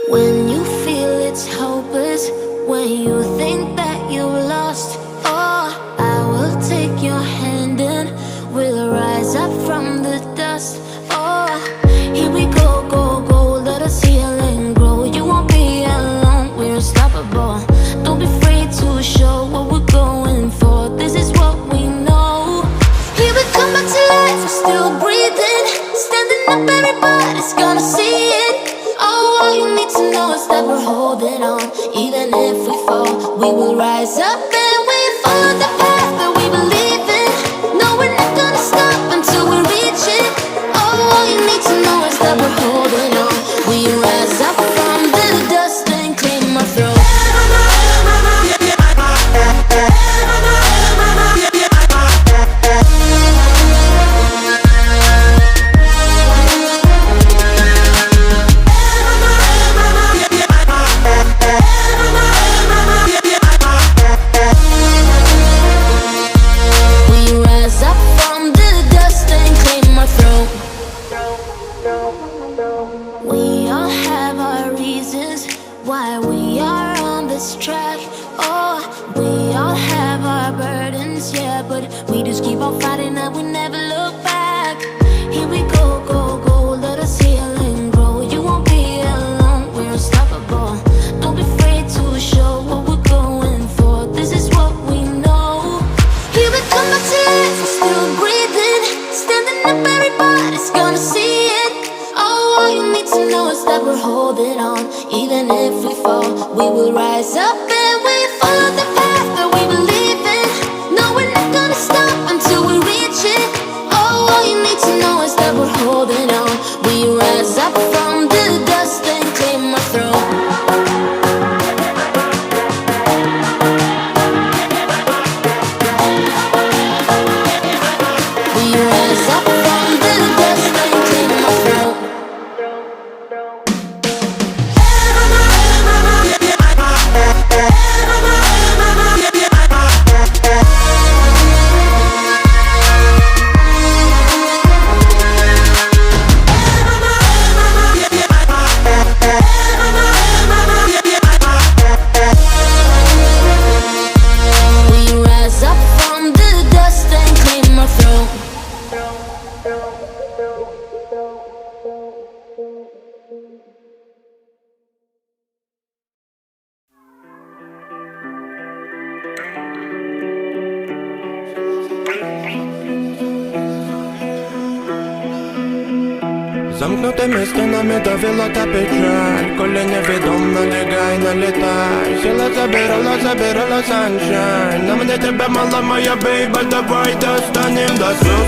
When you feel it's hopeless, when you think that you lost, oh, I will take your hand and we'll rise up from the dust. Oh, here we go, go, go, let us heal and grow. You won't be alone, we're unstoppable. Don't be afraid to show what we're going for. This is what we know. Here we come back to life, we're still breathing. Standing up, everybody's gonna see it. Oh, all you need to know is that we're holding on. Even if we fall, we will rise up and we follow the path that we believe in. No, we're not gonna stop until we reach it. Oh, all you need to know is that we're holding on. We rise up from the dust and claim our throne. We all have our reasons why we are on this track. Oh, we all have our burdens, yeah, but we just keep on fighting and we never look back. Here we go, go, go, let us heal and grow. You won't be alone, we're unstoppable. Don't be afraid to show what we're going for. This is what we know. Here we come back to life, we're still breathing. Standing up, everybody's gonna see it. All you need to know is that we're holding on. Even if we fall, we will rise up and we follow the path that we believe in. No, we're not gonna stop until we reach it. Oh, all you need to know is that we're holding on. We rise up from the dust and claim our throne. We rise up from the dust and claim our throne. Замкнутими стінами довела та печаль. Коли невідомо, лягай, налітай. Сила забирала саншайн. На мене тебе мала моя бейба, давай достанем до сльоз.